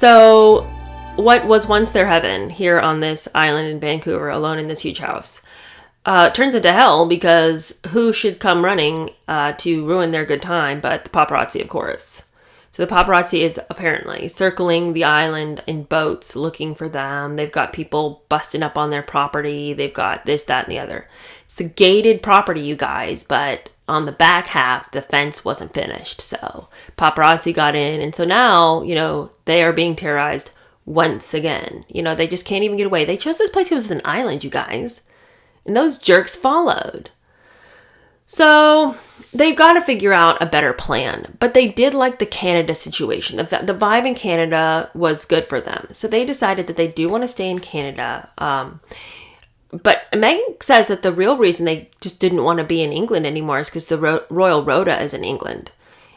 So what was once their heaven here on this island in Vancouver, alone in this huge house, turns into hell because who should come running to ruin their good time but the paparazzi, of course. So the paparazzi is apparently circling the island in boats looking for them. They've got people busting up on their property. They've got this, that, and the other. It's a gated property, you guys, but on the back half, the fence wasn't finished. So paparazzi got in. And so now, they are being terrorized once again. They just can't even get away. They chose this place because it was an island, you guys. And those jerks followed. So they've got to figure out a better plan. But they did like the Canada situation. The vibe in Canada was good for them. So they decided that they do want to stay in Canada. But Meghan says that the real reason they just didn't want to be in England anymore is because the Royal Rota is in England.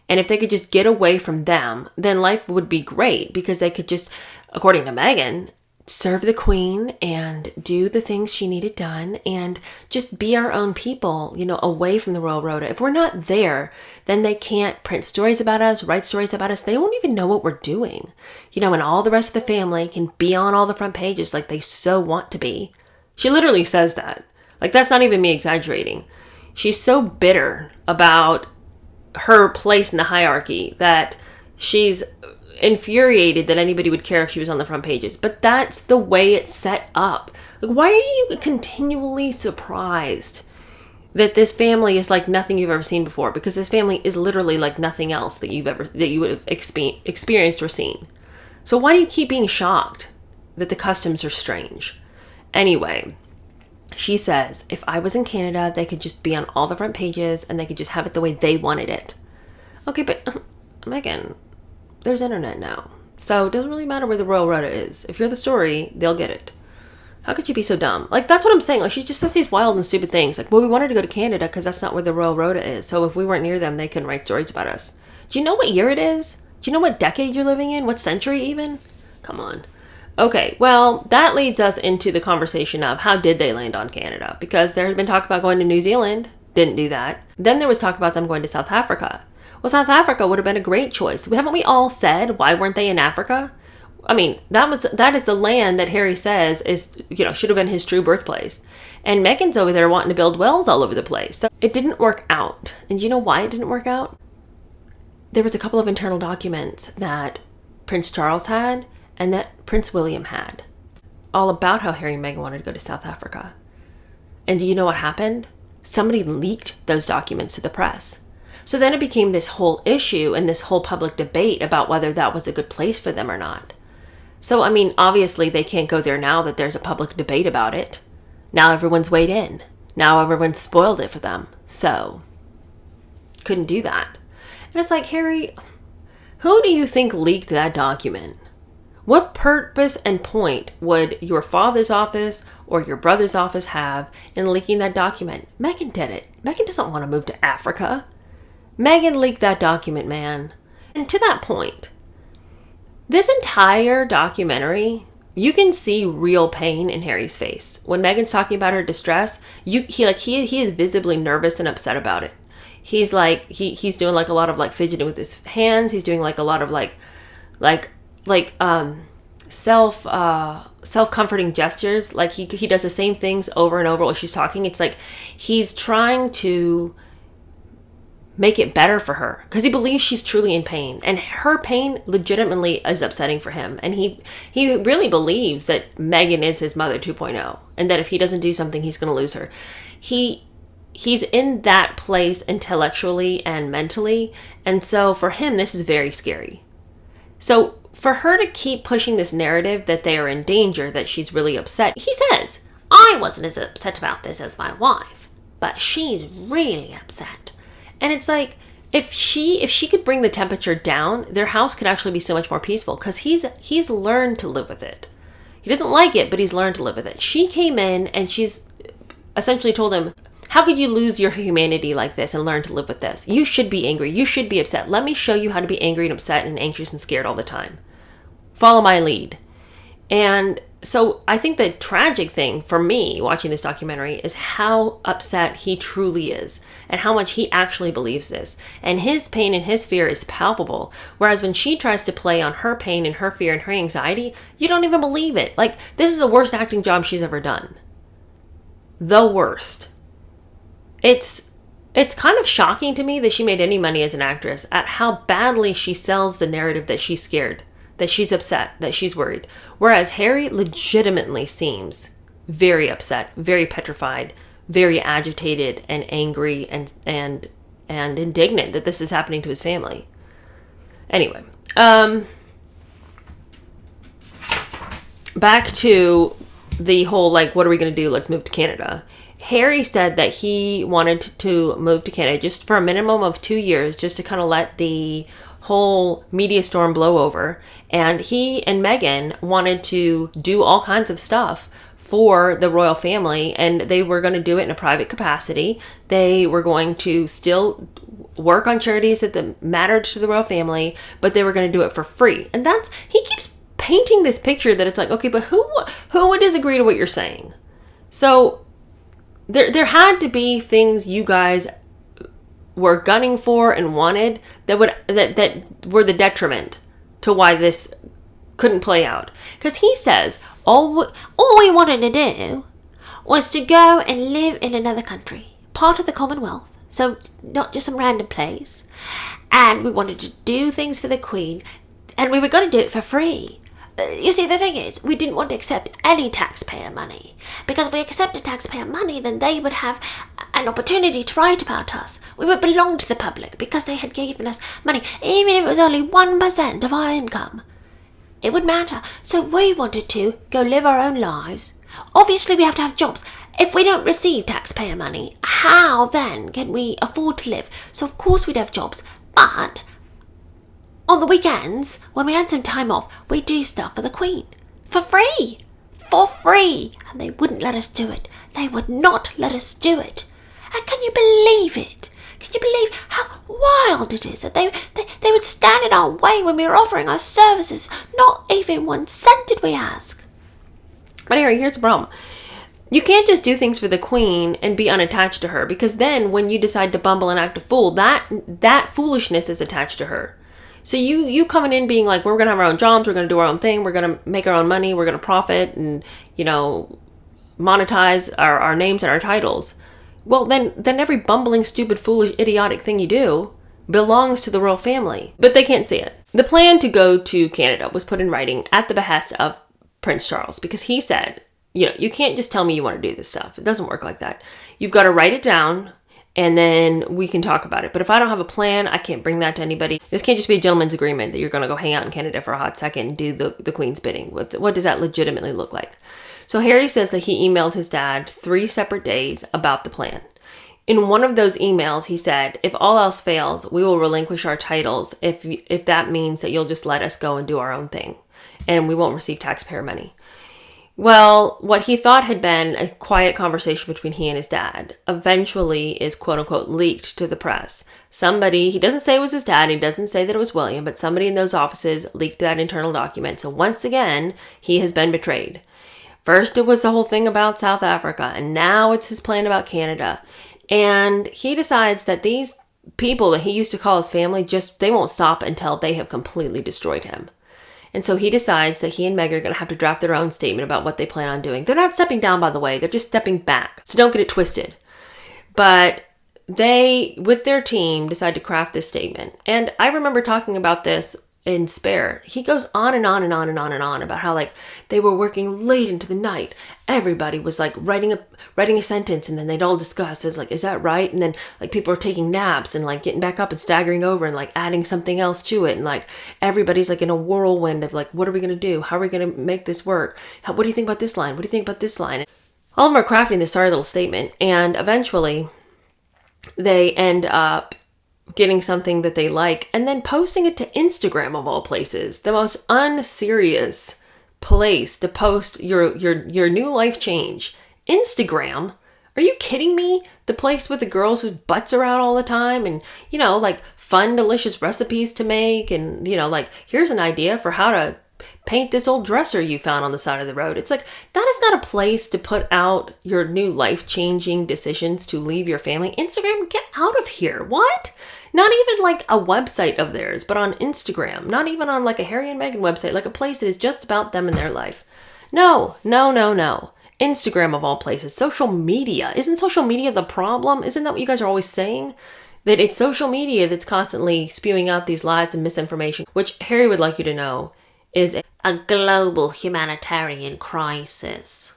And if they could just get away from them, then life would be great because they could just, according to Meghan, serve the Queen and do the things she needed done and just be our own people, away from the Royal Rota. If we're not there, then they can't print stories about us, write stories about us. They won't even know what we're doing. And all the rest of the family can be on all the front pages like they so want to be. She literally says that. Like, that's not even me exaggerating. She's so bitter about her place in the hierarchy that she's infuriated that anybody would care if she was on the front pages. But that's the way it's set up. Like, why are you continually surprised that this family is like nothing you've ever seen before? Because this family is literally like nothing else that you would have experienced or seen. So why do you keep being shocked that the customs are strange? Anyway, she says, if I was in Canada, they could just be on all the front pages and they could just have it the way they wanted it. Okay, but Meghan, there's internet now. So it doesn't really matter where the Royal Rota is. If you're the story, they'll get it. How could you be so dumb? Like, that's what I'm saying. Like, she just says these wild and stupid things. Like, well, we wanted to go to Canada because that's not where the Royal Rota is. So if we weren't near them, they couldn't write stories about us. Do you know what year it is? Do you know what decade you're living in? What century even? Come on. Okay, well, that leads us into the conversation of how did they land on Canada? Because there had been talk about going to New Zealand. Didn't do that. Then there was talk about them going to South Africa. Well, South Africa would have been a great choice. Haven't we all said, why weren't they in Africa? I mean, that is the land that Harry says is, should have been his true birthplace. And Meghan's over there wanting to build wells all over the place. So it didn't work out. And you know why it didn't work out? There was a couple of internal documents that Prince Charles had and that Prince William had, all about how Harry and Meghan wanted to go to South Africa. And do you know what happened? Somebody leaked those documents to the press. So then it became this whole issue and this whole public debate about whether that was a good place for them or not. So, I mean, obviously they can't go there now that there's a public debate about it. Now everyone's weighed in. Now everyone's spoiled it for them. So, couldn't do that. And it's like, Harry, who do you think leaked that document? What purpose and point would your father's office or your brother's office have in leaking that document? Meghan did it. Meghan doesn't want to move to Africa. Meghan leaked that document, man. And to that point, this entire documentary, you can see real pain in Harry's face. When Meghan's talking about her distress, he is visibly nervous and upset about it. He's like, he's doing like a lot of like fidgeting with his hands. He's doing like a lot of self-comforting gestures. Like he does the same things over and over while she's talking. It's like he's trying to make it better for her because he believes she's truly in pain, and her pain legitimately is upsetting for him. And he really believes that Meghan is his mother 2.0, and that if he doesn't do something, he's going to lose her. He's in that place intellectually and mentally, and so for him, this is very scary. So for her to keep pushing this narrative that they are in danger, that she's really upset, he says, I wasn't as upset about this as my wife, but she's really upset. And it's like, if she could bring the temperature down, their house could actually be so much more peaceful because he's learned to live with it. He doesn't like it, but he's learned to live with it. She came in and she's essentially told him, how could you lose your humanity like this and learn to live with this? You should be angry. You should be upset. Let me show you how to be angry and upset and anxious and scared all the time. Follow my lead. And So I think the tragic thing for me watching this documentary is how upset he truly is and how much he actually believes this. And his pain and his fear is palpable. Whereas when she tries to play on her pain and her fear and her anxiety, you don't even believe it. Like, this is the worst acting job she's ever done. The worst. It's kind of shocking to me that she made any money as an actress at how badly she sells the narrative that she's scared, that she's upset, that she's worried. Whereas Harry legitimately seems very upset, very petrified, very agitated and angry and indignant that this is happening to his family. Anyway, back to the whole, like, what are we going to do? Let's move to Canada. Harry said that he wanted to move to Canada just for a minimum of 2 years, just to kind of let the whole media storm blow over. And he and Meghan wanted to do all kinds of stuff for the royal family, and they were going to do it in a private capacity. They were going to still work on charities that mattered to the royal family, but they were going to do it for free. And he keeps painting this picture that it's like, okay, but who would disagree to what you're saying? So there had to be things you guys were gunning for and wanted that were the detriment to why this couldn't play out. Because he says all we wanted to do was to go and live in another country, part of the Commonwealth, so not just some random place. And we wanted to do things for the Queen, and we were going to do it for free. You see, the thing is, we didn't want to accept any taxpayer money, because if we accepted taxpayer money, then they would have an opportunity to write about us. We would belong to the public because they had given us money, even if it was only 1% of our income. It would matter. So we wanted to go live our own lives. Obviously, we have to have jobs. If we don't receive taxpayer money, how then can we afford to live? So of course we'd have jobs, but on the weekends, when we had some time off, we do stuff for the Queen. For free. For free. And they wouldn't let us do it. They would not let us do it. And can you believe it? Can you believe how wild it is that they would stand in our way when we were offering our services? Not even 1 cent did we ask. But anyway, here's the problem. You can't just do things for the Queen and be unattached to her, because then when you decide to bumble and act a fool, that foolishness is attached to her. So you coming in being like, we're going to have our own jobs, we're going to do our own thing, we're going to make our own money, we're going to profit and, monetize our names and our titles. Well, then every bumbling, stupid, foolish, idiotic thing you do belongs to the royal family. But they can't see it. The plan to go to Canada was put in writing at the behest of Prince Charles, because he said, you can't just tell me you want to do this stuff. It doesn't work like that. You've got to write it down, and then we can talk about it. But if I don't have a plan, I can't bring that to anybody. This can't just be a gentleman's agreement that you're going to go hang out in Canada for a hot second and do the Queen's bidding. What does that legitimately look like? So Harry says that he emailed his dad 3 separate days about the plan. In one of those emails, he said, if all else fails, we will relinquish our titles if that means that you'll just let us go and do our own thing, and we won't receive taxpayer money. Well, what he thought had been a quiet conversation between he and his dad eventually is quote-unquote leaked to the press. Somebody, he doesn't say it was his dad, he doesn't say that it was William, but somebody in those offices leaked that internal document. So once again, he has been betrayed. First it was the whole thing about South Africa, and now it's his plan about Canada. And he decides that these people that he used to call his family, they won't stop until they have completely destroyed him. And so he decides that he and Meghan are going to have to draft their own statement about what they plan on doing. They're not stepping down, by the way. They're just stepping back. So don't get it twisted. But they, with their team, decide to craft this statement. And I remember talking about this in Spare. He goes on and on and on and on and on about how, like, they were working late into the night. Everybody was like writing a sentence, and then they'd all discuss, is that right? And then like people are taking naps and like getting back up and staggering over and like adding something else to it, and like everybody's like in a whirlwind of like, what are we going to do? How are we going to make this work? What do you think about this line? What do you think about this line? All of them are crafting this sorry little statement, and eventually they end up getting something that they like and then posting it to Instagram, of all places, the most unserious place to post your new life change. Instagram? Are you kidding me? The place with the girls whose butts are out all the time, and like fun, delicious recipes to make, and like, here's an idea for how to paint this old dresser you found on the side of the road. It's like, that is not a place to put out your new life-changing decisions to leave your family. Instagram, get out of here. What? Not even like a website of theirs, but on Instagram. Not even on like a Harry and Meghan website, like a place that is just about them and their life. No, no, no, no. Instagram of all places. Social media. Isn't social media the problem? Isn't that what you guys are always saying? That it's social media that's constantly spewing out these lies and misinformation, which Harry would like you to know is a global humanitarian crisis.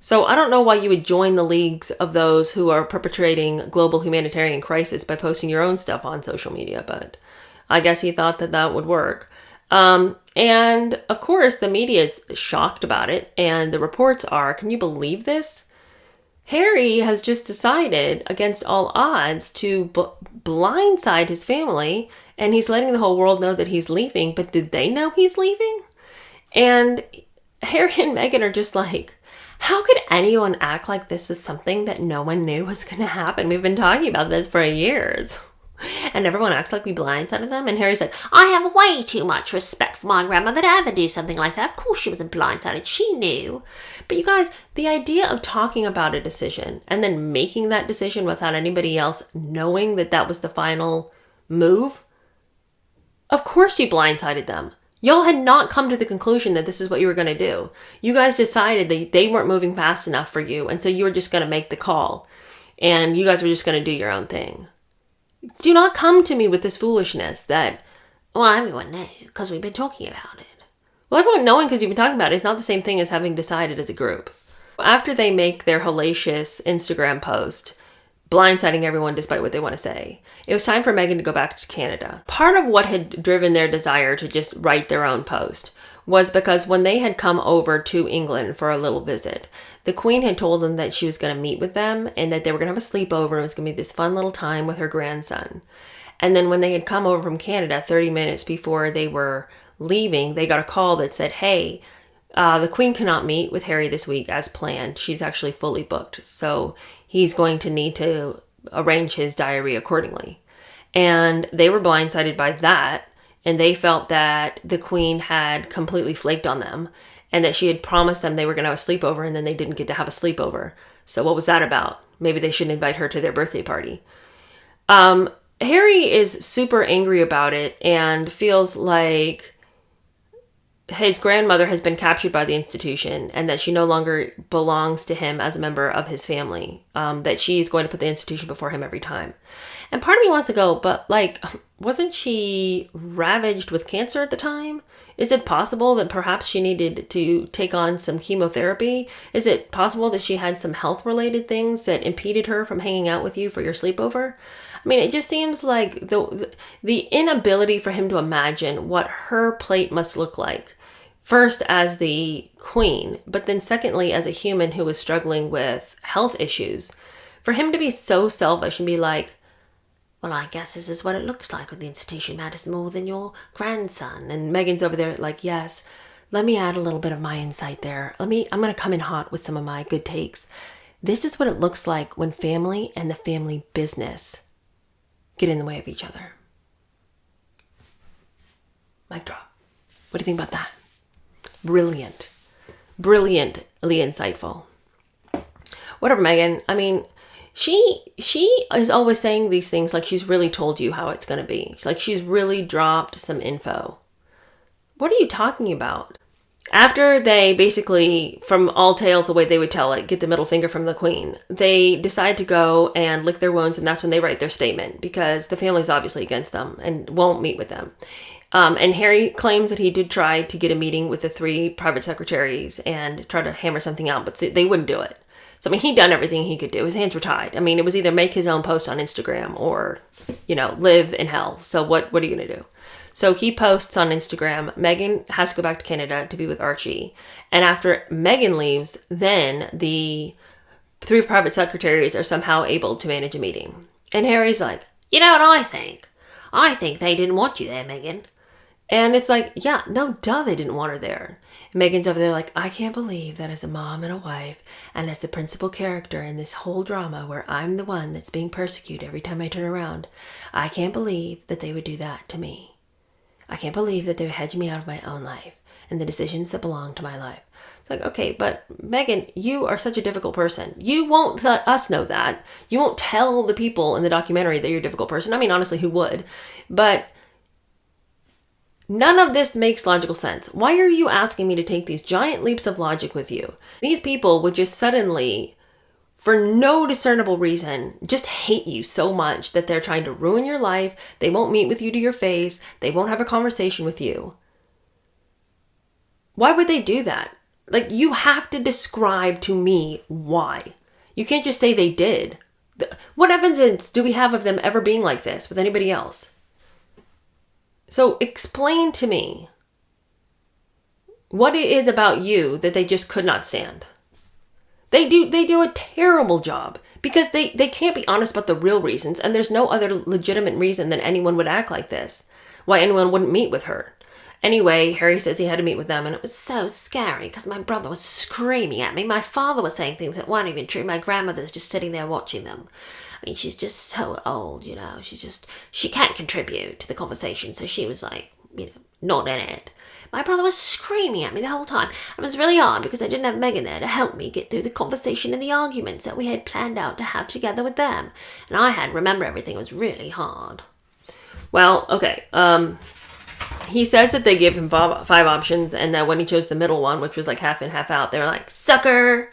So I don't know why you would join the leagues of those who are perpetrating global humanitarian crisis by posting your own stuff on social media, but I guess he thought that that would work. And of course, the media is shocked about it, and the reports are, can you believe this? Harry has just decided, against all odds, to blindside his family, and he's letting the whole world know that he's leaving, but did they know he's leaving? And Harry and Meghan are just like, how could anyone act like this was something that no one knew was going to happen? We've been talking about this for years. And everyone acts like we blindsided them. And Harry's like, I have way too much respect for my grandmother to ever do something like that. Of course she wasn't blindsided. She knew. But you guys, the idea of talking about a decision and then making that decision without anybody else knowing that that was the final move, of course you blindsided them. Y'all had not come to the conclusion that this is what you were going to do. You guys decided that they weren't moving fast enough for you. And so you were just going to make the call. And you guys were just going to do your own thing. Do not come to me with this foolishness that, well, everyone knew because we've been talking about it. Well, everyone knowing because you've been talking about it is not the same thing as having decided as a group. After they make their hellacious Instagram post, blindsiding everyone despite what they want to say, it was time for Meghan to go back to Canada. Part of what had driven their desire to just write their own post was because when they had come over to England for a little visit, the Queen had told them that she was going to meet with them and that they were going to have a sleepover and it was going to be this fun little time with her grandson. And then when they had come over from Canada 30 minutes before they were leaving, they got a call that said, hey, the Queen cannot meet with Harry this week as planned. She's actually fully booked. So he's going to need to arrange his diary accordingly. And they were blindsided by that. And they felt that the Queen had completely flaked on them and that she had promised them they were going to have a sleepover and then they didn't get to have a sleepover. So what was that about? Maybe they shouldn't invite her to their birthday party. Harry is super angry about it and feels like his grandmother has been captured by the institution and that she no longer belongs to him as a member of his family, that she's going to put the institution before him every time. And part of me wants to go, but like, wasn't she ravaged with cancer at the time? Is it possible that perhaps she needed to take on some chemotherapy? Is it possible that she had some health-related things that impeded her from hanging out with you for your sleepover? I mean, it just seems like the inability for him to imagine what her plate must look like. First, as the Queen, but then secondly, as a human who was struggling with health issues. For him to be so selfish and be like, well, I guess this is what it looks like when the institution matters more than your grandson. And Meghan's over there like, yes, let me add a little bit of my insight there. I'm going to come in hot with some of my good takes. This is what it looks like when family and the family business get in the way of each other. Mic drop. What do you think about that? Brilliant. Brilliantly insightful. Whatever, Meghan. I mean, she is always saying these things like she's really told you how it's going to be. It's like she's really dropped some info. What are you talking about? After they basically, from all tales the way they would tell it, get the middle finger from the Queen, they decide to go and lick their wounds, and that's when they write their statement because the family's obviously against them and won't meet with them. And Harry claims that he did try to get a meeting with the 3 private secretaries and try to hammer something out, but they wouldn't do it. So, I mean, he'd done everything he could do. His hands were tied. I mean, it was either make his own post on Instagram or, live in hell. So what are you going to do? So he posts on Instagram, Meghan has to go back to Canada to be with Archie. And after Meghan leaves, then the 3 private secretaries are somehow able to manage a meeting. And Harry's like, you know what I think? I think they didn't want you there, Meghan. And it's like, yeah, no, duh, they didn't want her there. And Meghan's over there like, I can't believe that as a mom and a wife, and as the principal character in this whole drama where I'm the one that's being persecuted every time I turn around, I can't believe that they would do that to me. I can't believe that they're hedging me out of my own life and the decisions that belong to my life. It's like, okay, but Meghan, you are such a difficult person. You won't let us know that. You won't tell the people in the documentary that you're a difficult person. I mean, honestly, who would? But none of this makes logical sense. Why are you asking me to take these giant leaps of logic with you? These people would just suddenly, for no discernible reason, just hate you so much that they're trying to ruin your life. They won't meet with you to your face. They won't have a conversation with you. Why would they do that? Like, you have to describe to me why. You can't just say they did. What evidence do we have of them ever being like this with anybody else? So explain to me what it is about you that they just could not stand. They do a terrible job because they can't be honest about the real reasons, and there's no other legitimate reason that anyone would act like this, why anyone wouldn't meet with her. Anyway, Harry says he had to meet with them, and it was so scary because my brother was screaming at me. My father was saying things that weren't even true. My grandmother's just sitting there watching them. I mean, she's just so old, you know. She can't contribute to the conversation, so she was like, you know, not in it. My brother was screaming at me the whole time. It was really hard because I didn't have Meghan there to help me get through the conversation and the arguments that we had planned out to have together with them. And I had to remember everything. It was really hard. Well, okay, he says that they gave him five options, and that when he chose the middle one, which was like half in, half out, they were like, sucker!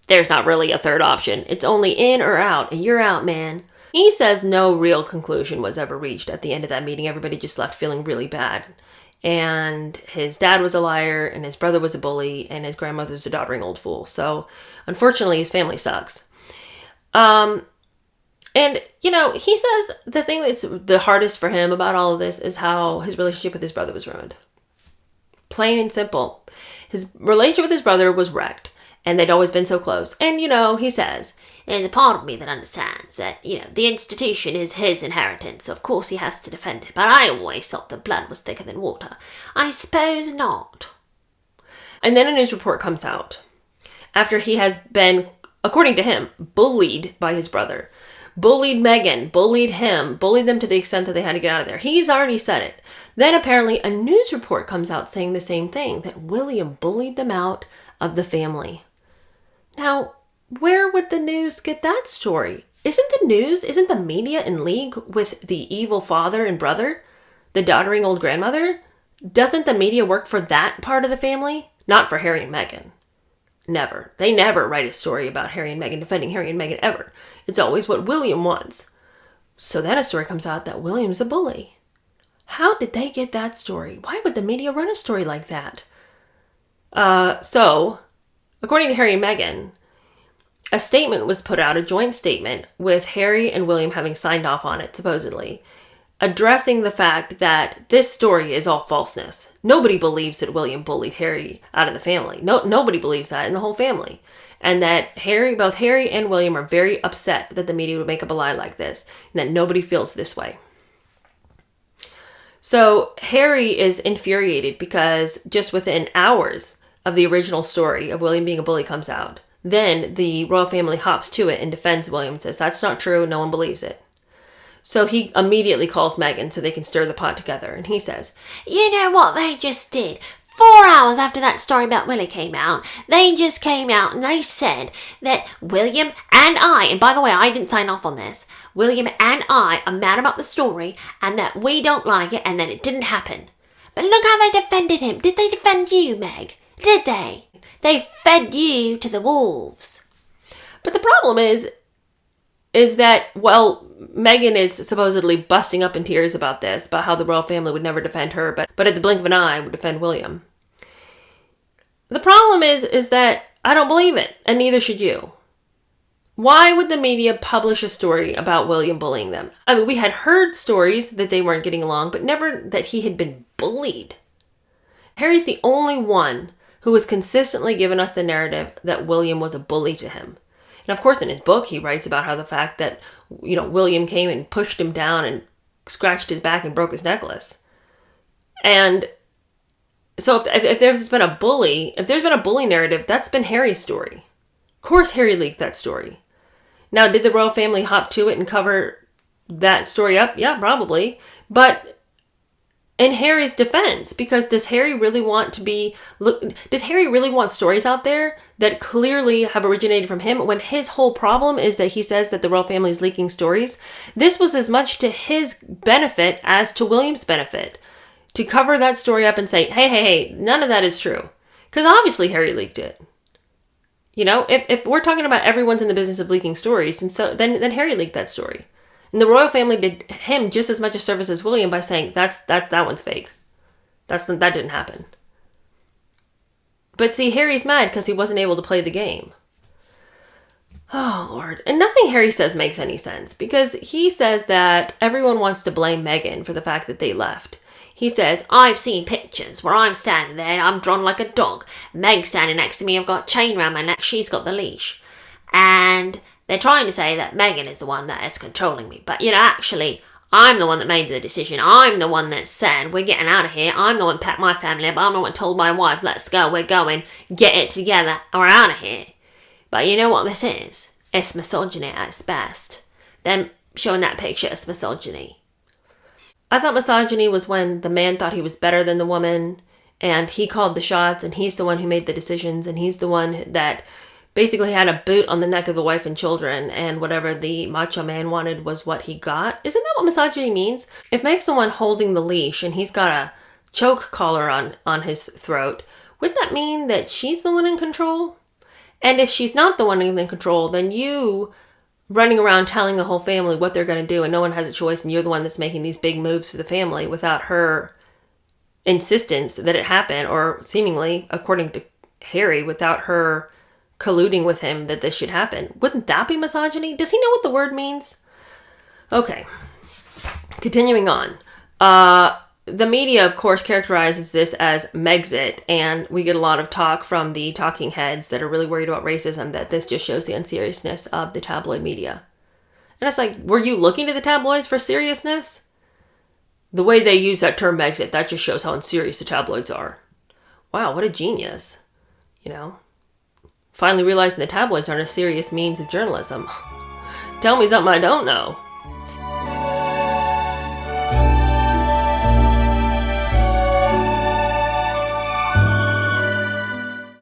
There's not really a third option. It's only in or out, and you're out, man. He says no real conclusion was ever reached at the end of that meeting. Everybody just left feeling really bad. And his dad was a liar, and his brother was a bully, and his grandmother was a doddering old fool. So, unfortunately, his family sucks. And, you know, he says the thing that's the hardest for him about all of this is how his relationship with his brother was ruined. Plain and simple. His relationship with his brother was wrecked, and they'd always been so close. And, you know, he says, there's a part of me that understands that, you know, the institution is his inheritance. Of course he has to defend it, but I always thought the blood was thicker than water. I suppose not. And then a news report comes out after he has been, according to him, bullied by his brother. Bullied Meghan, bullied him, bullied them to the extent that they had to get out of there. He's already said it. Then apparently a news report comes out saying the same thing, that William bullied them out of the family. Now, where would the news get that story? Isn't the media in league with the evil father and brother, the doddering old grandmother? Doesn't the media work for that part of the family? Not for Harry and Meghan. Never. They never write a story about Harry and Meghan, defending Harry and Meghan ever. It's always what William wants. So then a story comes out that William's a bully. How did they get that story? Why would the media run a story like that? So, according to Harry and Meghan, a statement was put out, a joint statement, with Harry and William having signed off on it, supposedly, addressing the fact that this story is all falseness. Nobody believes that William bullied Harry out of the family. Nobody believes that in the whole family. And that both Harry and William are very upset that the media would make up a lie like this, and that nobody feels this way. So Harry is infuriated because just within hours of the original story of William being a bully comes out, then the royal family hops to it and defends William and says, that's not true, no one believes it. So he immediately calls Meghan so they can stir the pot together. And he says, you know what they just did? 4 hours after that story about Willie came out, they just came out and they said that William and I, and by the way, I didn't sign off on this, William and I are mad about the story and that we don't like it and that it didn't happen. But look how they defended him. Did they defend you, Meg? Did they? They fed you to the wolves. But the problem is that, well, Meghan is supposedly busting up in tears about this, about how the royal family would never defend her, but at the blink of an eye would defend William. The problem is that I don't believe it, and neither should you. Why would the media publish a story about William bullying them? I mean, we had heard stories that they weren't getting along, but never that he had been bullied. Harry's the only one who has consistently given us the narrative that William was a bully to him. And of course, in his book, he writes about how the fact that, you know, William came and pushed him down and scratched his back and broke his necklace. And so if there's been a bully narrative, that's been Harry's story. Of course, Harry leaked that story. Now, did the royal family hop to it and cover that story up? Yeah, probably. But in Harry's defense, because does Harry really want stories out there that clearly have originated from him when his whole problem is that he says that the royal family is leaking stories? This was as much to his benefit as to William's benefit, to cover that story up and say, hey, none of that is true. Because obviously Harry leaked it. You know, if we're talking about everyone's in the business of leaking stories, and so then Harry leaked that story. And the royal family did him just as much a service as William by saying that one's fake. That didn't happen. But see, Harry's mad because he wasn't able to play the game. Oh, Lord. And nothing Harry says makes any sense, because he says that everyone wants to blame Meghan for the fact that they left. He says, I've seen pictures where I'm standing there, I'm drawn like a dog. Meg's standing next to me, I've got a chain around my neck, she's got the leash. And they're trying to say that Meghan is the one that is controlling me. But, actually, I'm the one that made the decision. I'm the one that said, we're getting out of here. I'm the one that packed my family up. I'm the one that told my wife, let's go, we're going. Get it together, we're out of here. But you know what this is? It's misogyny at its best. Them showing that picture is misogyny. I thought misogyny was when the man thought he was better than the woman, and he called the shots, and he's the one who made the decisions, and he's the one that basically had a boot on the neck of the wife and children, and whatever the macho man wanted was what he got. Isn't that what misogyny means? If Meg's the one holding the leash and he's got a choke collar on his throat, wouldn't that mean that she's the one in control? And if she's not the one in control, then you running around telling the whole family what they're going to do and no one has a choice, and you're the one that's making these big moves for the family without her insistence that it happen, or seemingly, according to Harry, without her colluding with him that this should happen. Wouldn't that be misogyny? Does he know what the word means? Okay. Continuing on. The media, of course, characterizes this as Megxit, and we get a lot of talk from the talking heads that are really worried about racism, that this just shows the unseriousness of the tabloid media. And it's like, were you looking to the tabloids for seriousness? The way they use that term Megxit, that just shows how unserious the tabloids are. Wow, what a genius. Finally realizing the tabloids aren't a serious means of journalism. Tell me something I don't know.